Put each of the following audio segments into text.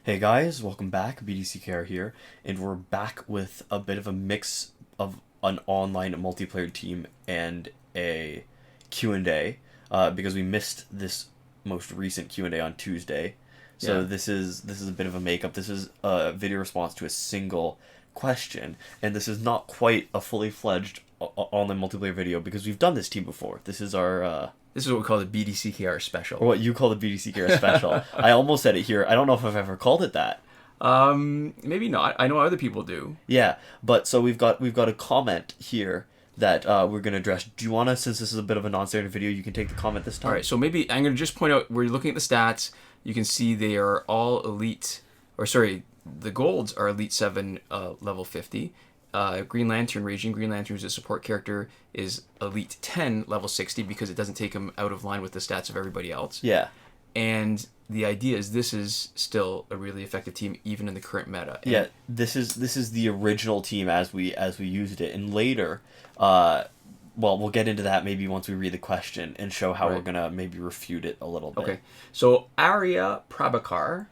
Hey guys, welcome back. BDCKR here, and we're back with a bit of a mix of an online multiplayer team and a Q&A because we missed this most recent Q&A on Tuesday. So Yeah. this is a bit of a makeup. This is a video response to a single question, and this is not quite a fully fledged online multiplayer video because we've done this team before. This is our This is what we call the BDCKR or special. what you call the BDCKR special. I almost said it here. I don't know if I've ever called it that. Maybe not. I know other people do. Yeah, but so we've got a comment here that we're gonna address. Do you wanna, since this is a bit of a non-standard video, you can take the comment this time? All right, so maybe I'm going to just point out, we're looking at the stats. You can see they are all elite, or sorry, the golds are elite 7 level 50. Green Lantern, Raging Green Lantern, who's a support character, is elite 10 level 60 because it doesn't take him out of line with the stats of everybody else. Yeah, And the idea is this is still a really effective team even in the current meta. And yeah. This is the original team as we used it, and later, well, we'll get into that maybe once we read the question and show how we're Right. gonna maybe refute it a little bit. Okay, so Arya Prabhakar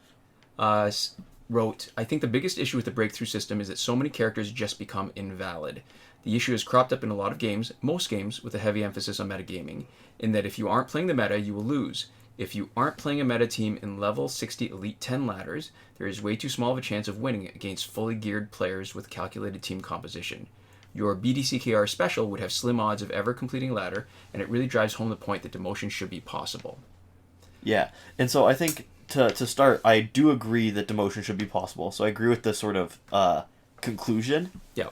wrote, I think the biggest issue with the breakthrough system is that so many characters just become invalid. The issue has cropped up in a lot of games, most games, with a heavy emphasis on metagaming, in that if you aren't playing the meta, you will lose. If you aren't playing a meta team in level 60 Elite 10 ladders, there is way too small of a chance of winning against fully geared players with calculated team composition. Your BDCKR special would have slim odds of ever completing a ladder, and it really drives home the point that demotion should be possible. Yeah, and so I think to start, I do agree that demotion should be possible. So I agree with the sort of conclusion. Yeah.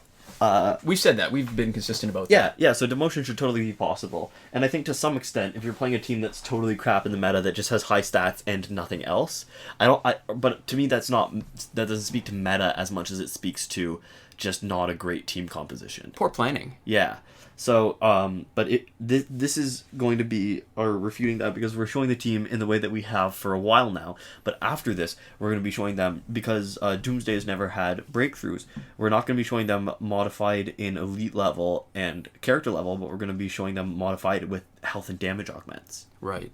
We've said that. We've been consistent about Yeah, that. yeah, so demotion should totally be possible. And I think to some extent, if you're playing a team that's totally crap in the meta that just has high stats and nothing else, but to me that doesn't speak to meta as much as it speaks to just not a great team composition. Poor planning. Yeah. So, but this is going to be refuting that because we're showing the team in the way that we have for a while now. But after this, we're going to be showing them, because Doomsday has never had breakthroughs, we're not going to be showing them modified in elite level and character level, but we're going to be showing them modified with health and damage augments. Right.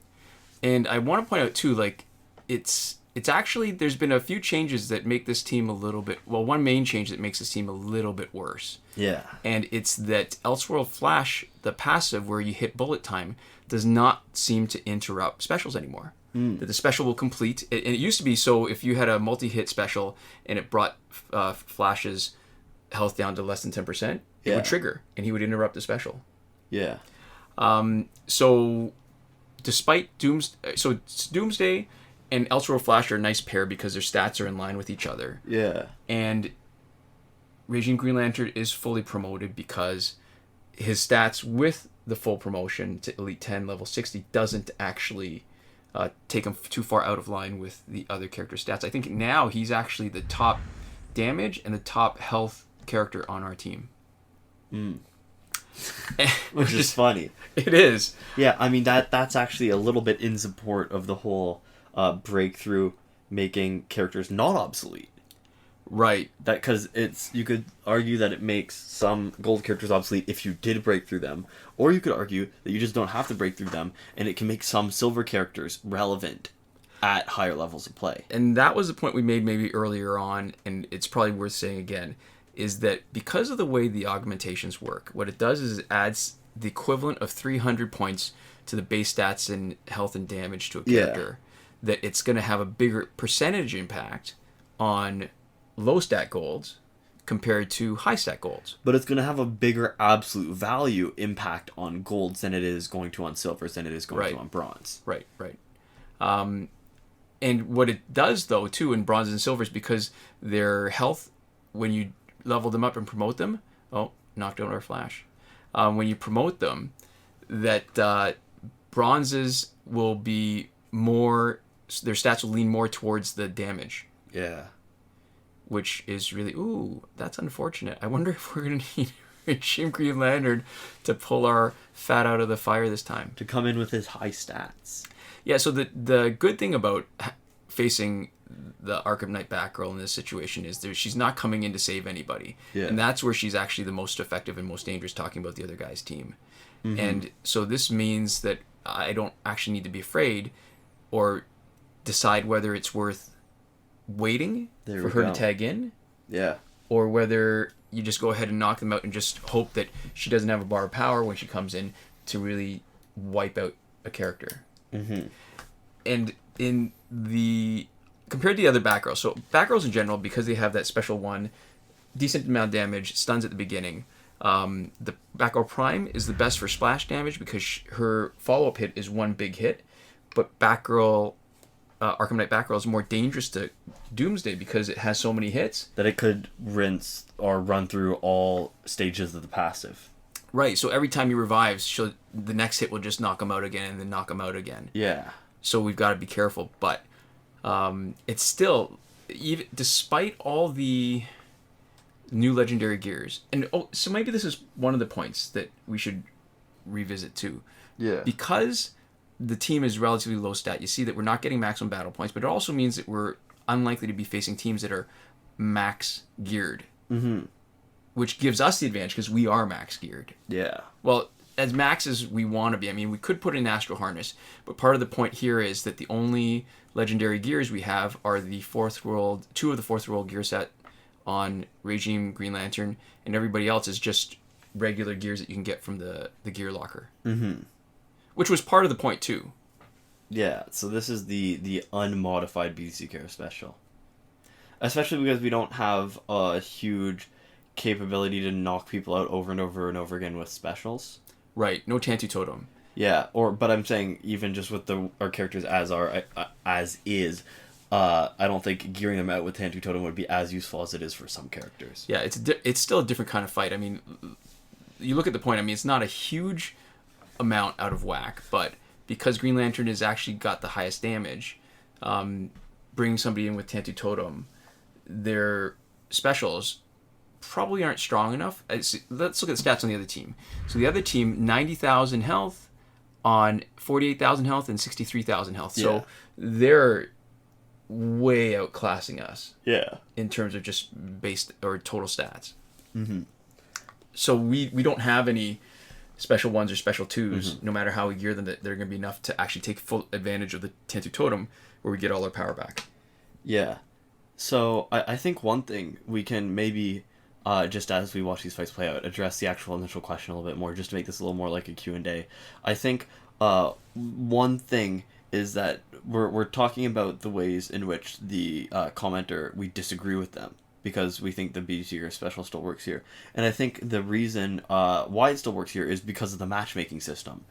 And I want to point out too, like, it's actually, there's been a few changes that make this team a little bit, well, one main change that makes this team a little bit worse. Yeah. And it's that Elseworld Flash, the passive where you hit bullet time, does not seem to interrupt specials anymore. That the special will complete. And it used to be so if you had a multi-hit special and it brought Flash's health down to less than 10%, it Yeah. would trigger and he would interrupt the special. Yeah. So despite Doomsday and Elseworld Flash are a nice pair because their stats are in line with each other. Yeah. And Raging Green Lantern is fully promoted because his stats with the full promotion to Elite 10 level 60 doesn't actually take him too far out of line with the other character stats. I think now he's actually the top damage and the top health character on our team. Which is funny. It is. Yeah, I mean that's actually a little bit in support of the whole breakthrough making characters not obsolete. Right. That because you could argue that it makes some gold characters obsolete if you did break through them, or you could argue that you just don't have to break through them, and it can make some silver characters relevant at higher levels of play. And that was the point we made maybe earlier on, and it's probably worth saying again, is that because of the way the augmentations work, what it does is it adds the equivalent of 300 points to the base stats and health and damage to a Yeah. character, that it's going to have a bigger percentage impact on low stat golds compared to high stat golds. But it's going to have a bigger absolute value impact on golds than it is going to on silvers than it is going Right. to on bronze. Right. And what it does, though, too, in bronze and silvers, because their health, when you level them up and promote them, knocked out our flash. When you promote them, that bronzes will be more, their stats will lean more towards the damage, Yeah. which is really, that's unfortunate. I wonder if we're going to need Raging Green Lantern to pull our fat out of the fire this time. To come in with his high stats. Yeah, so the good thing about facing the Arkham Knight Batgirl in this situation is she's not coming in to save anybody. Yeah. And that's where she's actually the most effective and most dangerous, talking about the other guy's team. And so this means that I don't actually need to be afraid or decide whether it's worth waiting There for we her go. to tag in, Yeah. or whether you just go ahead and knock them out and just hope that she doesn't have a bar of power when she comes in to really wipe out a character. Mm-hmm. And in the compared to the other Batgirls, so Batgirls in general, because they have that special one, decent amount of damage, stuns at the beginning. The Batgirl Prime is the best for splash damage because her follow-up hit is one big hit, but Batgirl, Arkham Knight Batgirl is more dangerous to Doomsday because it has so many hits. That it could rinse or run through all stages of the passive. Right, so every time he revives, the next hit will just knock him out again and then knock him out again. Yeah. So we've got to be careful, but it's still, even despite all the new legendary gears, and so maybe this is one of the points that we should revisit too. Yeah. Because the team is relatively low stat, you see that we're not getting maximum battle points, but it also means that we're unlikely to be facing teams that are max geared. Mm-hmm. Which gives us the advantage because we are max geared. Yeah. Well, as max as we want to be. I mean, we could put in Astral Harness, but part of the point here is that the only legendary gears we have are the two of the fourth world gear set on Regime, Green Lantern, and everybody else is just regular gears that you can get from the gear locker. Mm-hmm. Which was part of the point too. Yeah, so this is the unmodified BDCKR special. Especially because we don't have a huge capability to knock people out over and over and over again with specials. Right, no Tantu Totem. Yeah, but I'm saying even just with our characters as is, I don't think gearing them out with Tantu Totem would be as useful as it is for some characters. Yeah, it's still a different kind of fight. I mean, you look at the point. I mean, it's not a huge amount out of whack, but because Green Lantern has actually got the highest damage, bringing somebody in with Tantu Totem, their specials probably aren't strong enough. Let's look at the stats on the other team. So the other team, 90,000 health on 48,000 health and 63,000 health. Yeah. So they're way outclassing us. Yeah. In terms of just base or total stats. Mm-hmm. So we don't have any special ones or special twos, no matter how we gear them, that they're going to be enough to actually take full advantage of the Tantu Totem where we get all our power back. Yeah. So I think one thing we can maybe, just as we watch these fights play out, address the actual initial question a little bit more, just to make this a little more like a Q&A. I think one thing is that we're talking about the ways in which the commenter, we disagree with them, because we think the BDCKR special still works here. And I think the reason why it still works here is because of the matchmaking system.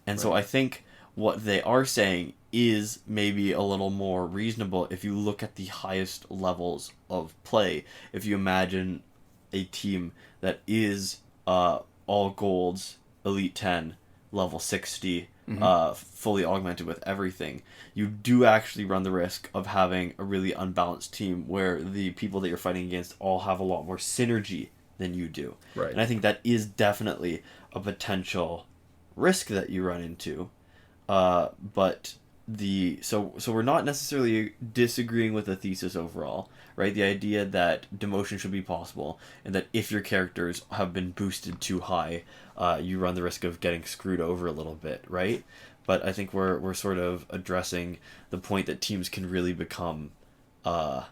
And so I think what they are saying is maybe a little more reasonable if you look at the highest levels of play. If you imagine a team that is all golds, Elite 10, level 60, fully augmented with everything, you do actually run the risk of having a really unbalanced team where the people that you're fighting against all have a lot more synergy than you do. Right. And I think that is definitely a potential risk that you run into. But so we're not necessarily disagreeing with the thesis overall, right? The idea that demotion should be possible, and that if your characters have been boosted too high, you run the risk of getting screwed over a little bit, right? But I think we're sort of addressing the point that teams can really become, what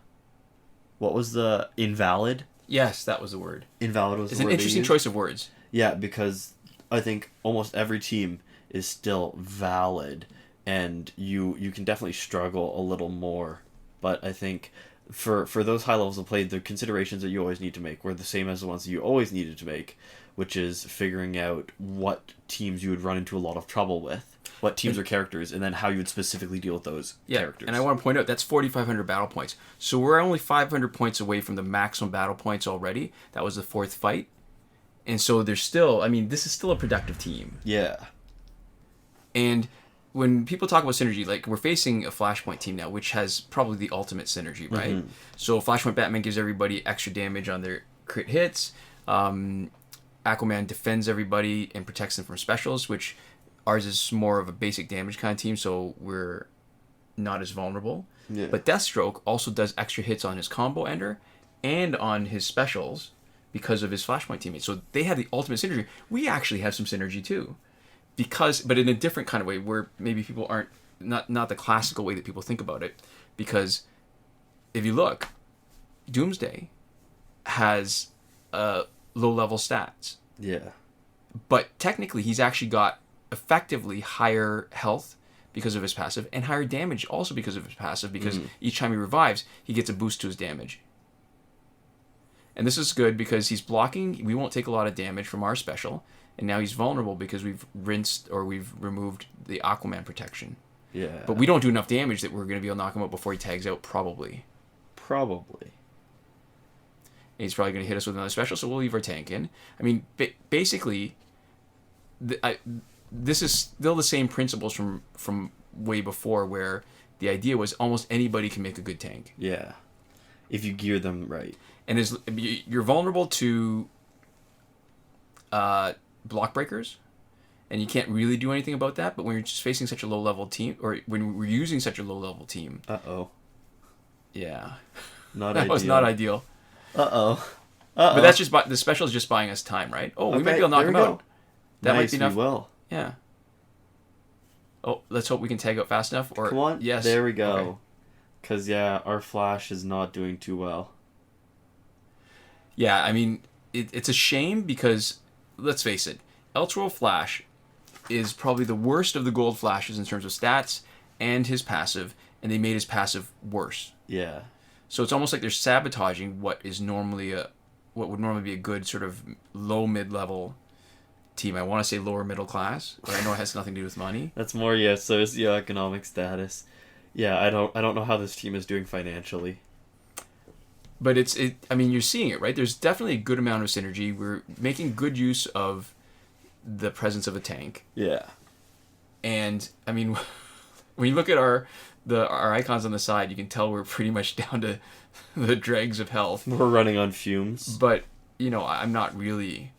was the invalid? Yes, that was the word. Invalid was It's the an word they interesting used. choice of words. Yeah, because I think almost every team is still valid, and you can definitely struggle a little more. But I think for those high levels of play, the considerations that you always need to make were the same as the ones that you always needed to make, which is figuring out what teams you would run into a lot of trouble with, what teams or characters, and then how you would specifically deal with those characters. And I want to point out, that's 4,500 battle points. So we're only 500 points away from the maximum battle points already. That was the fourth fight. And so there's still, I mean, this is still a productive team. Yeah. And when people talk about synergy, like, we're facing a Flashpoint team now, which has probably the ultimate synergy, right? Mm-hmm. So Flashpoint Batman gives everybody extra damage on their crit hits. Aquaman defends everybody and protects them from specials, which ours is more of a basic damage kind of team, so we're not as vulnerable. Yeah. But Deathstroke also does extra hits on his combo ender and on his specials because of his Flashpoint teammates. So they have the ultimate synergy. We actually have some synergy too. But in a different kind of way, where maybe people aren't, not the classical way that people think about it, because if you look, Doomsday has low-level stats. Yeah. But technically, he's actually got effectively higher health because of his passive, and higher damage also because of his passive, because each time he revives, he gets a boost to his damage. And this is good because he's blocking. We won't take a lot of damage from our special, and now he's vulnerable because we've rinsed or we've removed the Aquaman protection. Yeah. But we don't do enough damage that we're going to be able to knock him out before he tags out, probably. Probably. And he's probably going to hit us with another special, so we'll leave our tank in. I mean, basically, this is still the same principles from way before, where the idea was almost anybody can make a good tank. Yeah. If you gear them right. And you're vulnerable to block breakers, and you can't really do anything about that. But when you're just facing such a low level team, or when we're using such a low level team, yeah, not that ideal. was not ideal. But that's just the special is just buying us time, right? Oh, we might be able to knock him out. That might be enough. Well. Yeah. Oh, let's hope we can tag out fast enough. Or come on. Yes. There we go. Okay. Because our Flash is not doing too well. Yeah, I mean, it's a shame because, let's face it, Elseworld Flash is probably the worst of the gold Flashes in terms of stats and his passive, and they made his passive worse. Yeah. So it's almost like they're sabotaging what would normally be a good sort of low mid-level team. I want to say lower middle class, but I know it has nothing to do with money. That's more socioeconomic status. Yeah, I don't know how this team is doing financially. But I mean, you're seeing it, right? There's definitely a good amount of synergy. We're making good use of the presence of a tank. Yeah. And I mean, when you look at our icons on the side, you can tell we're pretty much down to the dregs of health. We're running on fumes. But, I'm not really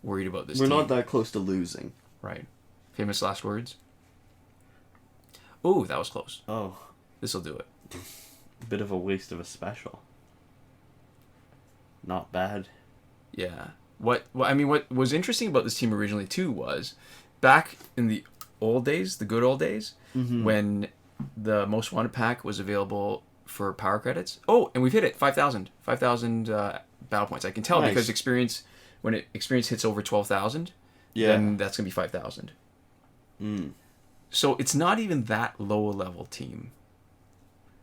worried about this We're team. not that close to losing. Right. Famous last words? Ooh, that was close. Oh. This'll do it. Bit of a waste of a special. Not bad. Yeah. What was interesting about this team originally too was back in the old days, the good old days, when the Most Wanted pack was available for power credits. Oh, and we've hit it. 5,000 battle points. I can tell because when experience hits over 12,000, then that's going to be 5,000. So it's not even that low a level team.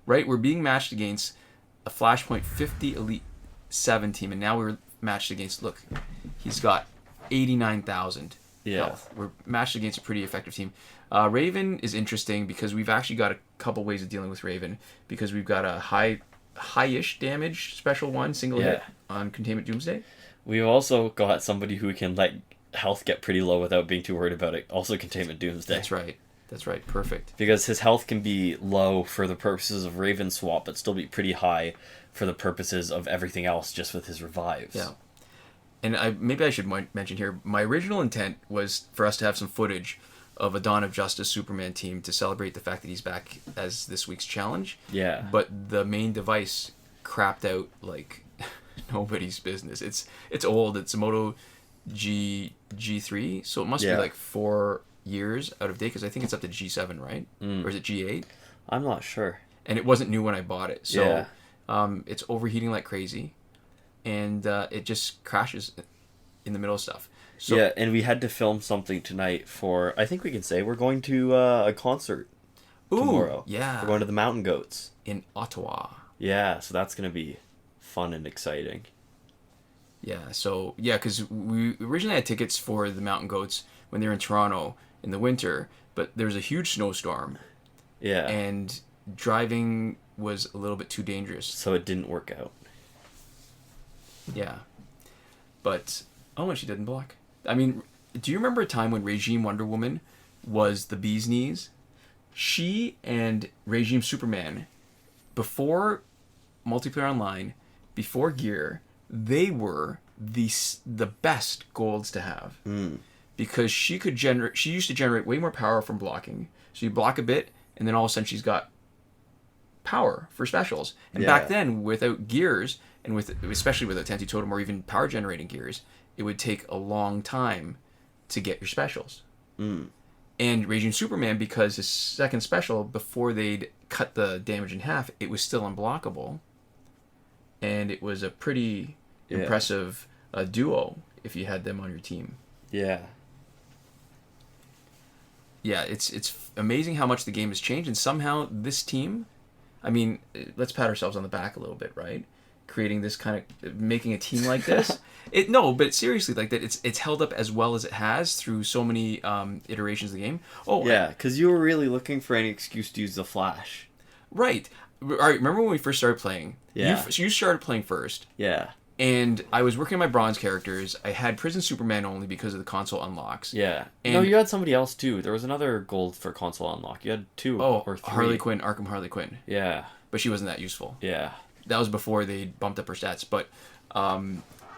Right? We're being matched against a Flashpoint 50 Elite 7 team, and now we're matched against, look, he's got 89,000 health. We're matched against a pretty effective team. Raven is interesting because we've actually got a couple ways of dealing with Raven, because we've got a high-ish damage special one, single hit on Containment Doomsday. We've also got somebody who can let health get pretty low without being too worried about it. Also Containment Doomsday. That's right. Perfect. Because his health can be low for the purposes of Raven swap, but still be pretty high for the purposes of everything else, just with his revives. Yeah. And maybe I should mention here, my original intent was for us to have some footage of a Dawn of Justice Superman team to celebrate the fact that he's back as this week's challenge. Yeah. But the main device crapped out like nobody's business. It's old. It's a Moto G3, so it must be like 4 years out of date, because I think it's up to G7, right? Or is it G8? I'm not sure. And it wasn't new when I bought it, so it's overheating like crazy, and it just crashes in the middle of stuff. So, yeah, and we had to film something tonight for, I think we can say, we're going to a concert tomorrow. Yeah. We're going to the Mountain Goats. In Ottawa. Yeah, so that's going to be fun and exciting. Yeah, so, because we originally had tickets for the Mountain Goats when they were in Toronto in the winter, but there was a huge snowstorm. Yeah. And driving was a little bit too dangerous. So it didn't work out. Yeah. But, and she didn't block. I mean, do you remember a time when Regime Wonder Woman was the bee's knees? She and Regime Superman, before multiplayer online, before gear, they were the best golds to have. Because she used to generate way more power from blocking. So you block a bit, and then all of a sudden she's got power for specials. And back then, without gears, and especially with a Tentu Totem or even power generating gears, it would take a long time to get your specials. And Regime Superman, because his second special, before they'd cut the damage in half, it was still unblockable. and it was a pretty impressive duo if you had them on your team. Yeah. Yeah, it's amazing how much the game has changed, and somehow this team, I mean, let's pat ourselves on the back a little bit, right? Creating this kind of, making a team like this. But seriously, like that, it's held up as well as it has through so many iterations of the game. Oh, yeah, because you were really looking for any excuse to use the Flash. Right. All right. Remember when we first started playing? Yeah. You started playing first. Yeah. And I was working on my bronze characters. I had Prison Superman only because of the console unlocks. Yeah. And no, you had somebody else too. There was another gold for console unlock. You had 2 or 3. Harley Quinn, Arkham Harley Quinn. Yeah. But she wasn't that useful. Yeah. That was before they bumped up her stats. But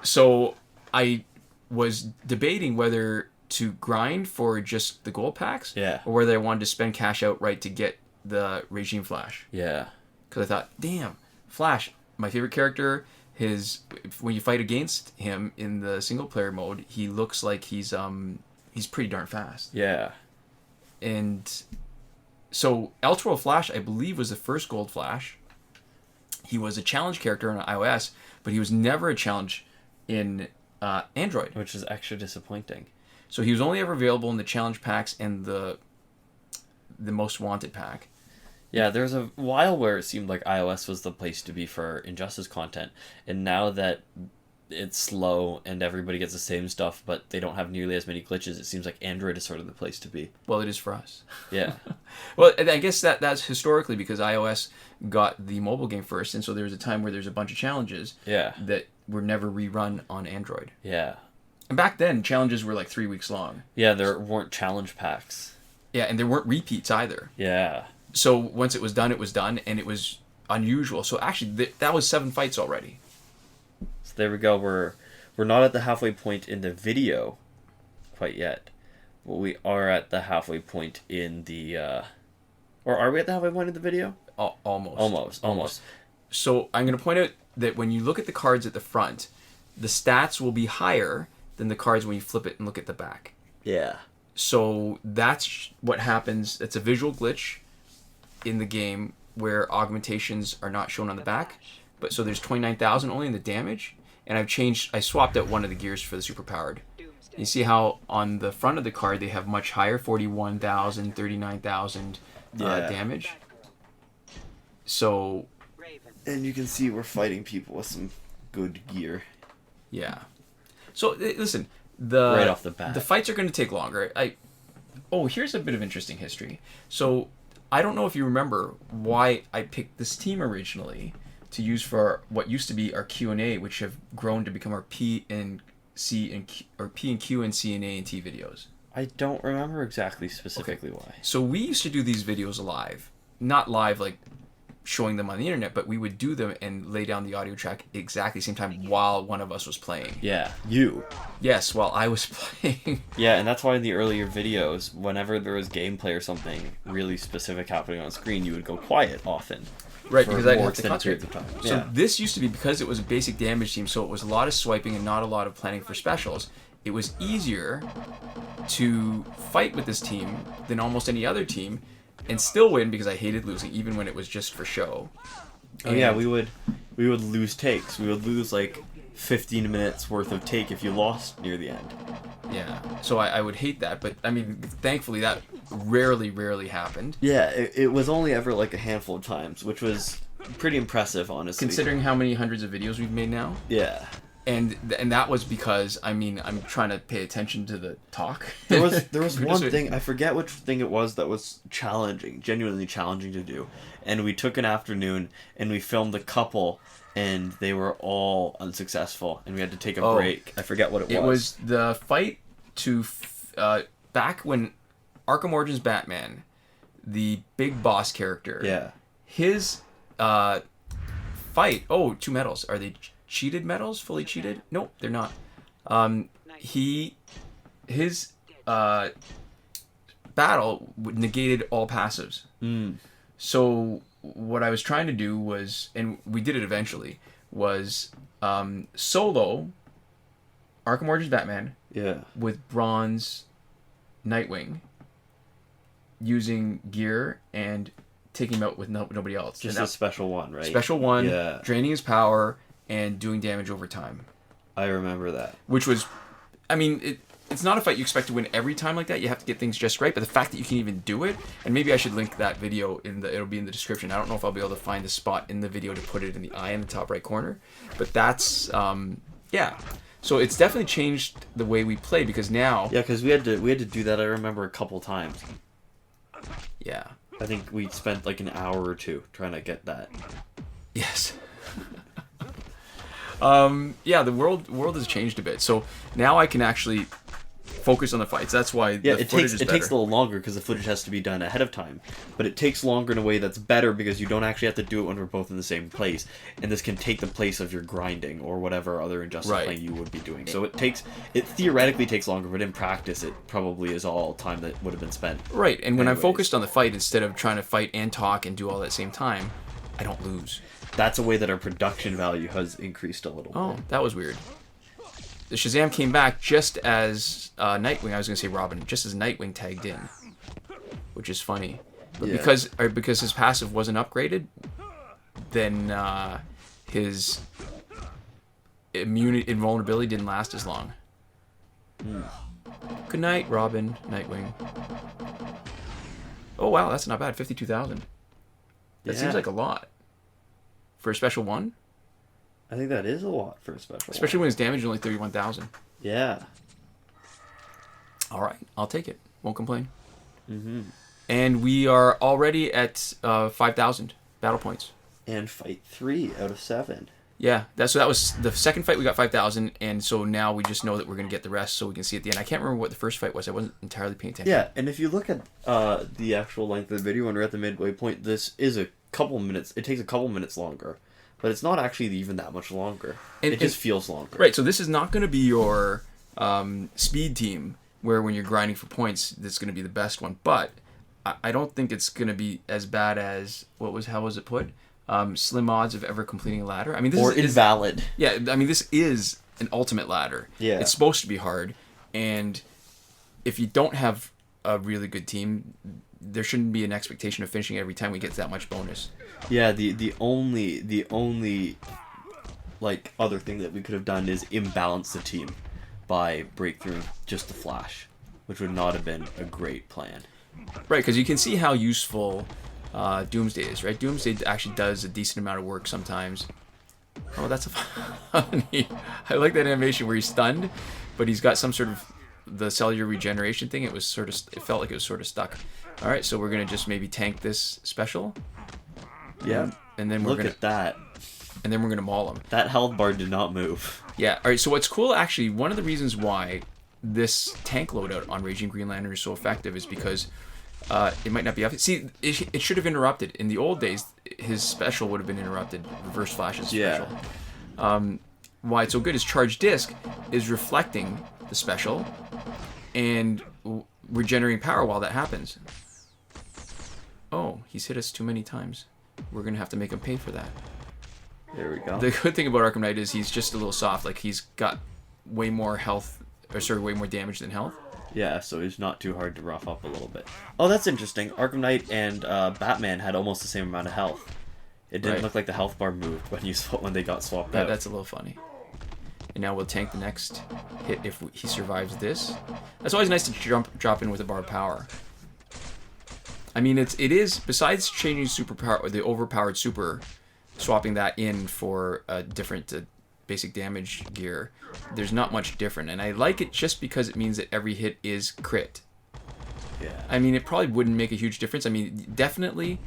so I was debating whether to grind for just the gold packs, or whether I wanted to spend cash outright to get the Regime Flash. Yeah. Because I thought, damn, Flash, my favorite character. When you fight against him in the single player mode, he looks like he's pretty darn fast. Yeah. And so Elseworld Flash, I believe, was the first gold Flash. He was a challenge character on iOS, but he was never a challenge in Android, which is extra disappointing. So he was only ever available in the challenge packs and the most wanted pack. Yeah, there was a while where it seemed like iOS was the place to be for Injustice content, and now that it's slow and everybody gets the same stuff, but they don't have nearly as many glitches, it seems like Android is sort of the place to be. Well, it is for us. Yeah. Well, I guess that's historically because iOS got the mobile game first, and so there was a time where there's a bunch of challenges that were never rerun on Android. Yeah. And back then, challenges were like 3 weeks long. Yeah, there weren't challenge packs. Yeah, and there weren't repeats either. Yeah. So once it was done, and it was unusual. So actually, that was 7 fights already. So there we go. We're not at the halfway point in the video quite yet, but we are at the halfway point in the... Or are we at the halfway point in the video? Almost. So I'm going to point out that when you look at the cards at the front, the stats will be higher than the cards when you flip it and look at the back. Yeah. So that's what happens. It's a visual glitch in the game where augmentations are not shown on the back. But so there's 29,000 only in the damage. And I swapped out one of the gears for the superpowered. You see how on the front of the card they have much higher, 41,000, 39,000 damage. So... And you can see we're fighting people with some good gear. Yeah. So, listen, right off the bat, the fights are going to take longer. Here's a bit of interesting history. So, I don't know if you remember why I picked this team originally to use for what used to be our Q&A, which have grown to become our P&Q&C&A&T videos. I don't remember exactly specifically why. So, we used to do these videos live. Not live like showing them on the internet, but we would do them and lay down the audio track exactly the same time while one of us was playing. Yeah, you. Yes, while I was playing. Yeah, and that's why in the earlier videos, whenever there was gameplay or something really specific happening on screen, you would go quiet often. Right, because I had to concentrate. So this used to be, because it was a basic damage team, so it was a lot of swiping and not a lot of planning for specials. It was easier to fight with this team than almost any other team, and still win because I hated losing, even when it was just for show. And yeah, we would lose takes. We would lose like 15 minutes worth of take if you lost near the end. Yeah, so I would hate that, but I mean, thankfully that rarely happened. Yeah, it was only ever like a handful of times, which was pretty impressive, honestly. Considering how many hundreds of videos we've made now. Yeah. And that was because, I mean, I'm trying to pay attention to the talk. There was one thing, I forget which thing it was, that was challenging, genuinely challenging to do. And we took an afternoon and we filmed a couple and they were all unsuccessful and we had to take a break. I forget what it was. It was the fight to back when Arkham Origins Batman, the big boss character, his fight, 2 medals. Are they cheated medals? Fully cheated? Nope, they're not. His battle negated all passives. So what I was trying to do was, and we did it eventually, was solo Arkham Origins Batman with bronze Nightwing using gear and taking him out with nobody else. Just a special one, right? Special one, draining his power, and doing damage over time. I remember that. Which was, I mean, it's not a fight you expect to win every time like that. You have to get things just right. But the fact that you can even do it, and maybe I should link that video it'll be in the description. I don't know if I'll be able to find the spot in the video to put it in the eye in the top right corner. But that's, yeah. So it's definitely changed the way we play because now. Yeah, because we had to do that. I remember a couple times. Yeah. I think we spent like an hour or two trying to get that. Yes. Yeah, the world has changed a bit. So now I can actually focus on the fights. That's why it takes a little longer because the footage has to be done ahead of time. But it takes longer in a way that's better because you don't actually have to do it when we're both in the same place. And this can take the place of your grinding or whatever other Injustice playing you would be doing. So it theoretically takes longer, but in practice it probably is all time that would have been spent. Right, and when I'm focused on the fight instead of trying to fight and talk and do all that same time, I don't lose. That's a way that our production value has increased a little bit. Oh, that was weird. The Shazam came back just as Nightwing, I was going to say Robin, just as Nightwing tagged in, which is funny. But because his passive wasn't upgraded, then his invulnerability didn't last as long. Good night, Robin, Nightwing. Oh, wow, that's not bad. 52,000. That seems like a lot. For a special one? I think that is a lot for a special Especially when his damage is only 31,000. Yeah. All right, I'll take it. Won't complain. Mm-hmm. And we are already at 5,000 battle points. And fight 3 out of 7. Yeah, so that was the second fight we got 5,000, and so now we just know that we're going to get the rest so we can see at the end. I can't remember what the first fight was. I wasn't entirely paying attention. Yeah, and if you look at the actual length of the video when we're at the midway point, this is a couple minutes. It takes a couple minutes longer. But it's not actually even that much longer. It just feels longer. Right, so this is not going to be your speed team where when you're grinding for points, that's going to be the best one. But I don't think it's going to be as bad as, how was it put? Slim odds of ever completing a ladder. I mean, this is invalid. Yeah, I mean, this is an ultimate ladder. Yeah. It's supposed to be hard. And if you don't have a really good team, there shouldn't be an expectation of finishing every time we get that much bonus. Yeah, the only like other thing that we could have done is imbalance the team by breakthrough just the Flash, which would not have been a great plan. Right, because you can see how useful Doomsday is, right? Doomsday actually does a decent amount of work sometimes. Oh, that's funny. I like that animation where he's stunned, but he's got some sort of the cellular regeneration thing. It felt like it was sort of stuck. All right, so we're gonna just maybe tank this special. Yeah, and then look at that. And then we're gonna maul him. That health bar did not move. Yeah. All right. So what's cool, actually, one of the reasons why this tank loadout on Raging Green Lantern is so effective is because it might not be obvious. See, it should have interrupted. In the old days, his special would have been interrupted. Reverse Flash's special. Why it's so good is Charged Disc is reflecting the special and regenerating power while that happens. Oh, he's hit us too many times. We're going to have to make him pay for that. There we go. The good thing about Arkham Knight is he's just a little soft. Like, he's got way more way more damage than health. Yeah, so he's not too hard to rough up a little bit. Oh, that's interesting. Arkham Knight and Batman had almost the same amount of health. It didn't look like the health bar moved when they got swapped out. That's a little funny. And now we'll tank the next hit if he survives this. That's always nice to drop in with a bar of power. I mean, it is, besides changing superpower, the overpowered super, swapping that in for a different basic damage gear, there's not much different. And I like it just because it means that every hit is crit. Yeah. I mean, it probably wouldn't make a huge difference. I mean, definitely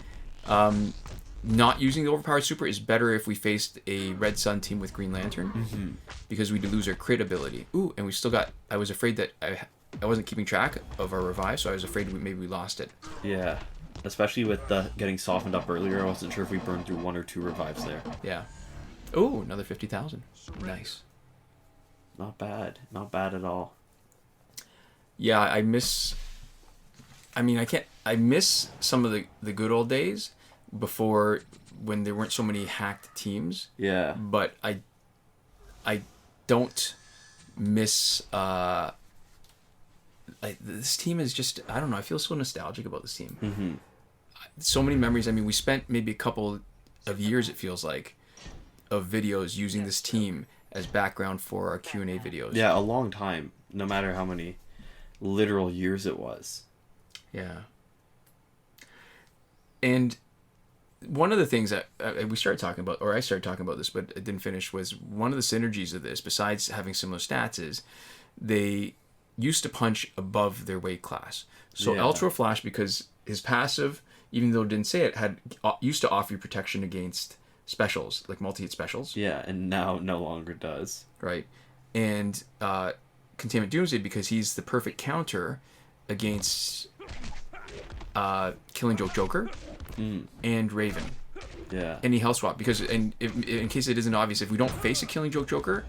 not using the overpowered super is better if we faced a Red Sun team with Green Lantern, because we'd lose our crit ability. Ooh, and we still got, I was afraid that I wasn't keeping track of our revive, so I was afraid maybe we lost it. Yeah, especially with getting softened up earlier. I wasn't sure if we burned through 1 or 2 revives there. Yeah. Ooh, another 50,000. Nice. Not bad. Not bad at all. Yeah, I miss some of the good old days before, when there weren't so many hacked teams. Yeah. But I don't miss this team is just, I don't know, I feel so nostalgic about this team. Mm-hmm. So many memories. I mean, we spent maybe a couple of years, it feels like, of videos using this team as background for our Q&A videos. Yeah, a long time, no matter how many literal years it was. Yeah. And one of the things that we started talking about, or I started talking about this, but it didn't finish, was one of the synergies of this, besides having similar stats, is they used to punch above their weight class. So Elseworld Flash, because his passive, even though it didn't say it, used to offer you protection against specials, like multi-hit specials. Yeah, and now no longer does. Right. And Containment Doomsday, because he's the perfect counter against Killing Joke Joker and Raven. Yeah. Any health swap, because in case it isn't obvious, if we don't face a Killing Joke Joker,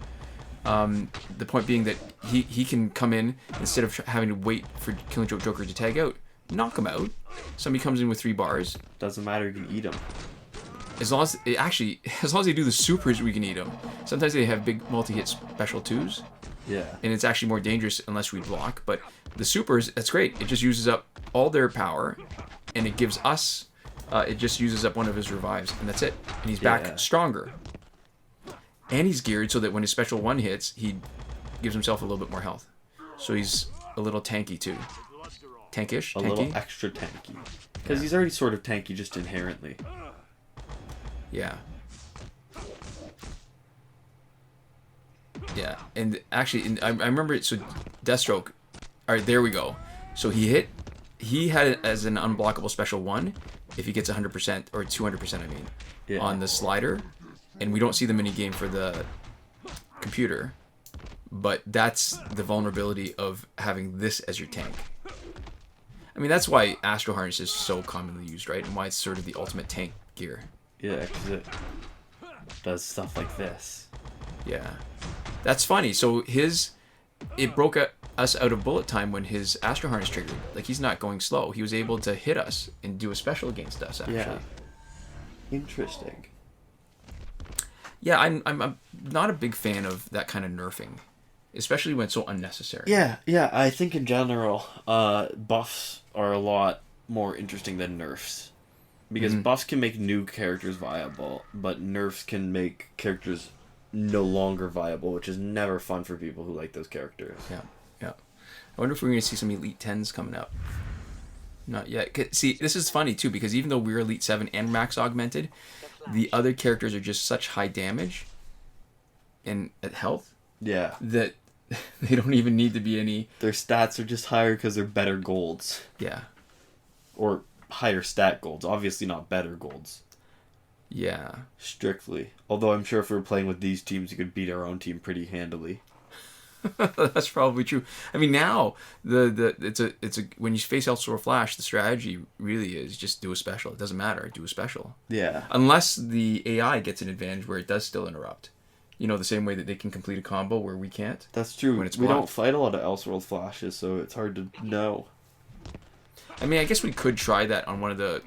the point being that he can come in, instead of having to wait for Killing Joke Joker to tag out, knock him out. Somebody comes in with 3 bars. Doesn't matter, you can eat him. As long as they do the supers, we can eat them. Sometimes they have big multi-hit special 2s. Yeah. And it's actually more dangerous unless we block. But the supers, that's great. It just uses up all their power, and it gives us. It just uses up one of his revives, and that's it. And he's back stronger. And he's geared so that when his special 1 hits, he gives himself a little bit more health. So he's a little tanky too. Tankish? A little extra tanky. Because he's already sort of tanky just inherently. Yeah. Yeah, and actually, I remember it. So Deathstroke. All right, there we go. So he had it as an unblockable special 1 if he gets 100% or 200%. I mean, on the slider, and we don't see the mini game for the computer, but that's the vulnerability of having this as your tank. I mean, that's why Astro Harness is so commonly used, right? And why it's sort of the ultimate tank gear. Yeah, because it does stuff like this. Yeah. That's funny. So it broke us out of bullet time when his Astro Harness triggered. Like, he's not going slow. He was able to hit us and do a special against us, actually. Yeah. Interesting. Yeah, I'm not a big fan of that kind of nerfing, especially when it's so unnecessary. Yeah, I think in general, buffs are a lot more interesting than nerfs. Because buffs can make new characters viable, but nerfs can make characters no longer viable, which is never fun for people who like those characters. Yeah. I wonder if we're going to see some Elite 10s coming up. Not yet. See, this is funny, too, because even though we're Elite 7 and Max Augmented, the other characters are just such high damage and at health that they don't even need to be any... Their stats are just higher because they're better golds. Yeah. Or higher stat golds. Obviously not better golds. Yeah. Strictly. Although I'm sure if we were playing with these teams, you could beat our own team pretty handily. That's probably true. I mean, now it's a when you face Elseworld Flash, the strategy really is just do a special. It doesn't matter, do a special. Yeah. Unless the AI gets an advantage where it does still interrupt. You know, the same way that they can complete a combo where we can't. That's true. When it's we blocked. don't fight a lot of Elseworld Flashes, so it's hard to know. I mean, I guess we could try that on one of the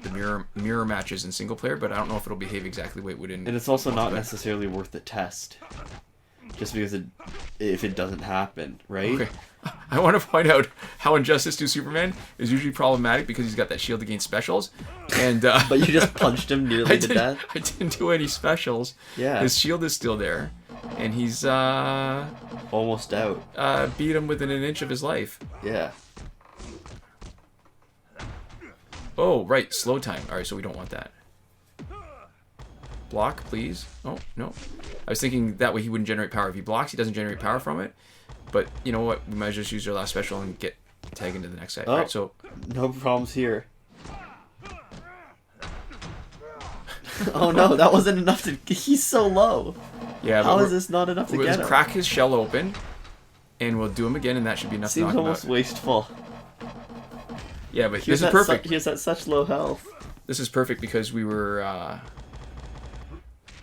mirror matches in single player, but I don't know if it'll behave exactly the way it would in... And it's also not necessarily worth the test. Just because if it doesn't happen, right? Okay. I want to point out how Injustice 2 Superman is usually problematic because he's got that shield against specials. And but you just punched him nearly to death? I didn't do any specials. Yeah. His shield is still there. And he's... almost out. Beat him within an inch of his life. Yeah. Oh, right. Slow time. Alright, so we don't want that. Block, please. Oh, no. I was thinking that way he wouldn't generate power. If he blocks, he doesn't generate power from it. But you know what? We might just use our last special and get tag into the next guy. Oh, right, so no problems here. Oh no, that wasn't enough to... He's so low. Yeah, how is this not enough to get him? Let's crack his shell open, and we'll do him again, and that should be enough to knock him out. Seems almost wasteful. Yeah, but this is perfect. He has at such low health. This is perfect because we were...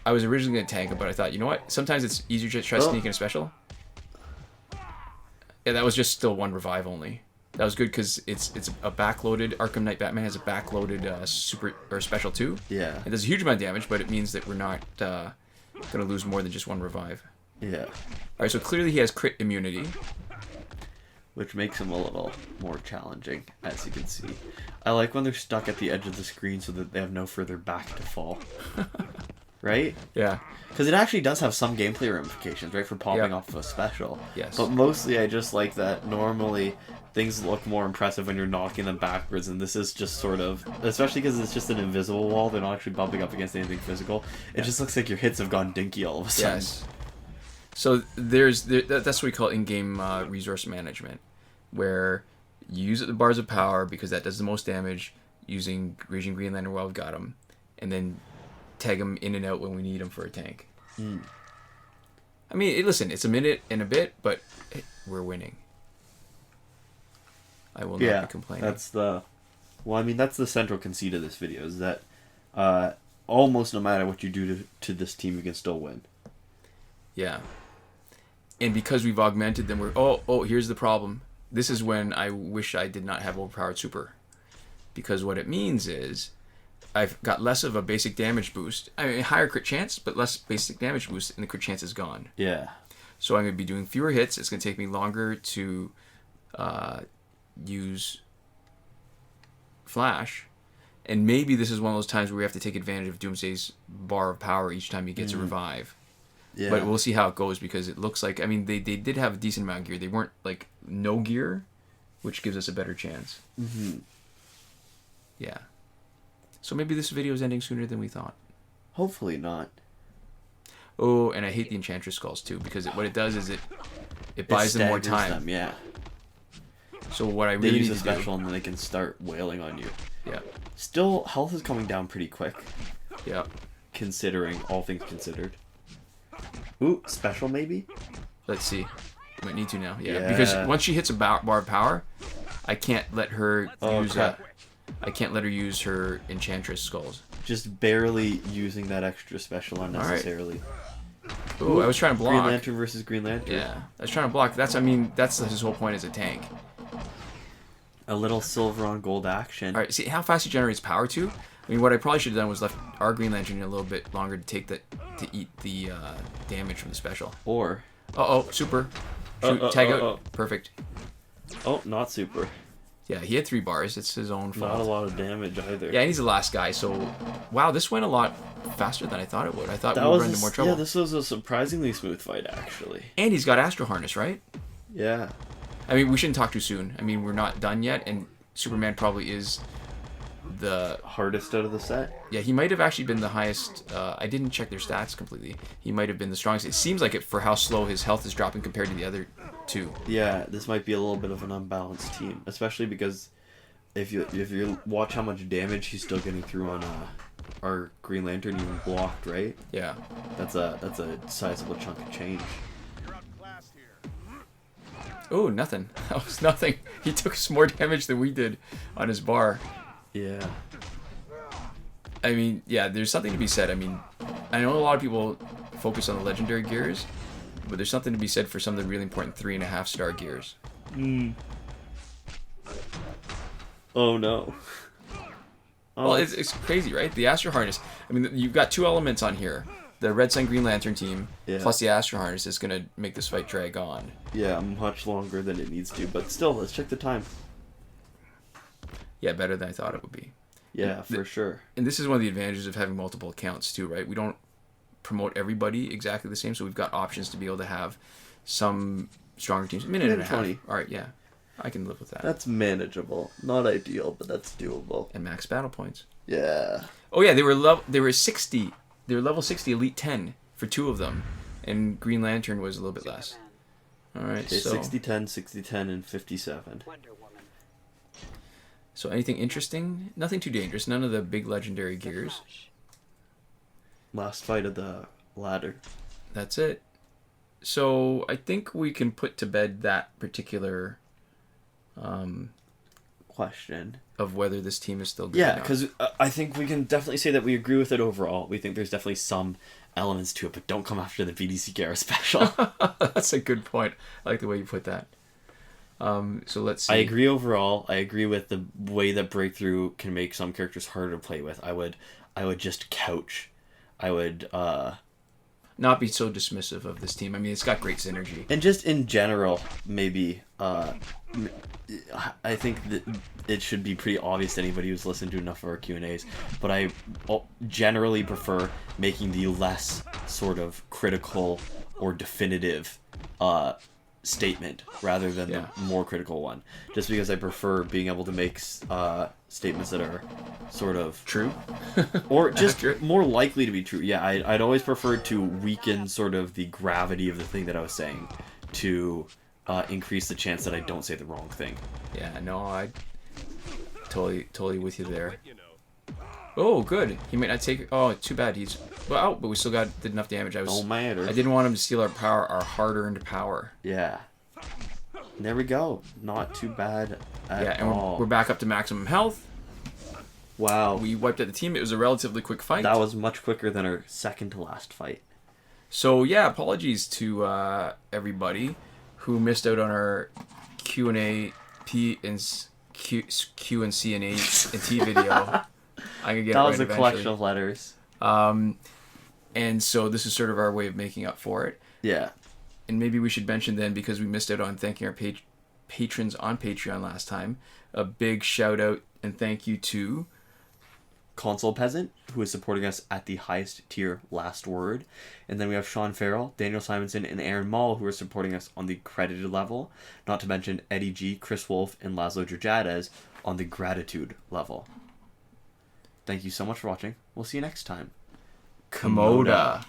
I was originally going to tank him, but I thought, you know what? Sometimes it's easier to try sneaking a special. Yeah, that was just still 1 revive only. That was good because it's a backloaded... Arkham Knight Batman has a backloaded super or special 2. Yeah. It does a huge amount of damage, but it means that we're not going to lose more than just 1 revive. Yeah. Alright, so clearly he has crit immunity. Which makes him a little more challenging, as you can see. I like when they're stuck at the edge of the screen so that they have no further back to fall. right? Yeah. Because it actually does have some gameplay ramifications, right, for popping off of a special. Yes. But mostly I just like that normally things look more impressive when you're knocking them backwards, and this is just sort of, especially because it's just an invisible wall, they're not actually bumping up against anything physical. It just looks like your hits have gone dinky all of a sudden. Yes. So that's what we call in-game resource management, where you use the bars of power because that does the most damage using Raging Green Lantern while we've got them, and then tag them in and out when we need them for a tank. I mean, listen, it's a minute and a bit, but we're winning. I will not be complaining. That's the central conceit of this video, is that almost no matter what you do to this team, you can still win. Yeah. And because we've augmented them, here's the problem. This is when I wish I did not have overpowered super. Because what it means is I've got less of a basic damage boost. I mean, higher crit chance, but less basic damage boost, and the crit chance is gone. Yeah. So I'm going to be doing fewer hits. It's going to take me longer to use Flash. And maybe this is one of those times where we have to take advantage of Doomsday's bar of power each time he gets a revive. Yeah. But we'll see how it goes, because it looks like, I mean, they did have a decent amount of gear. They weren't like no gear, which gives us a better chance. Mm-hmm. Yeah. So maybe this video is ending sooner than we thought. Hopefully not. Oh, and I hate the Enchantress Skulls too, because what it does is it buys them more time. Them, yeah. So what I They really use need a to special and then they can start wailing on you. Yeah. Still, health is coming down pretty quick. Yeah. Considering all things considered. Ooh, special maybe? Let's see. Might need to now. Yeah. Because once she hits a bar of power, I can't let her I can't let her use her Enchantress Skulls. Just barely using that extra special unnecessarily. Right. Ooh, I was trying to block. Green Lantern versus Green Lantern. Yeah, I was trying to block. That's his whole point as a tank. A little silver on gold action. All right, see how fast he generates power too? I mean, what I probably should have done was left our Green Lantern a little bit longer to eat the damage from the special. Or... super. Shoot, tag out. Perfect. Oh, not super. Yeah, he had 3 bars. It's his own fault. Not a lot of damage either. Yeah, and he's the last guy, so... Wow, this went a lot faster than I thought it would. I thought we would run into more trouble. Yeah, this was a surprisingly smooth fight, actually. And he's got Astro Harness, right? Yeah. I mean, we shouldn't talk too soon. I mean, we're not done yet, and Superman probably is the... hardest out of the set? Yeah, he might have actually been the highest... I didn't check their stats completely. He might have been the strongest. It seems like it for how slow his health is dropping compared to the other 2. Yeah, this might be a little bit of an unbalanced team, especially because... If you watch how much damage he's still getting through on our Green Lantern, even blocked, right? Yeah. That's a sizable chunk of change. Oh, nothing. That was nothing. He took some more damage than we did on his bar. Yeah. I mean, yeah, there's something to be said. I mean, I know a lot of people focus on the legendary gears, but there's something to be said for some of the really important 3.5-star gears. Oh no. Well, it's crazy, right? The Astro Harness. I mean, you've got 2 elements on here. The Red Sun Green Lantern team, plus the Astro Harness is going to make this fight drag on. Yeah, much longer than it needs to, but still, let's check the time. Yeah, better than I thought it would be. Yeah, for sure. And this is one of the advantages of having multiple accounts too, right? We don't promote everybody exactly the same, so we've got options to be able to have some stronger teams. Minute and a 20. Half. All right, yeah. I can live with that. That's manageable. Not ideal, but that's doable. And max battle points. Yeah. Oh yeah, they were 60. They were level 60 Elite 10 for 2 of them, and Green Lantern was a little bit less. All right, okay, so 60, 10, 60, 10, and 57. So anything interesting? Nothing too dangerous. None of the big legendary gears. Last fight of the ladder. That's it. So I think we can put to bed that particular question of whether this team is still good. Yeah, because I think we can definitely say that we agree with it overall. We think there's definitely some elements to it, but don't come after the BDCKR special. That's a good point. I like the way you put that. So let's see. I agree overall. I agree with the way that Breakthrough can make some characters harder to play with. I would just couch. I would not be so dismissive of this team. I mean, it's got great synergy. And just in general, maybe, I think that it should be pretty obvious to anybody who's listened to enough of our Q&As, but I generally prefer making the less sort of critical or definitive statement rather than the more critical one. Just because I prefer being able to make statements that are sort of true or just more likely to be true. Yeah, I'd always prefer to weaken sort of the gravity of the thing that I was saying to increase the chance that I don't say the wrong thing. Yeah, no, I totally with you there. Oh, good. He might not take. Oh, too bad. He's out, but we still did enough damage. Don't matter. I didn't want him to steal our power, our hard-earned power. Yeah. There we go. Not too bad at all. We're back up to maximum health. Wow. We wiped out the team. It was a relatively quick fight. That was much quicker than our second to last fight. So yeah, apologies to everybody who missed out on our Q&A Q&C&A&T video. I'm gonna get that it was right a collection of letters. And so this is sort of our way of making up for it. Yeah. And maybe we should mention then, because we missed out on thanking our patrons on Patreon last time, a big shout out and thank you to Console Peasant, who is supporting us at the highest tier, Last Word. And then we have Shawn, Farrell, Daniel Simonson, and Aaron Maule, who are supporting us on the credited level. Not to mention Eddy G, Chris Wolff, and László Gyergyádesz on the gratitude level. Thank you so much for watching. We'll see you next time. Komoda.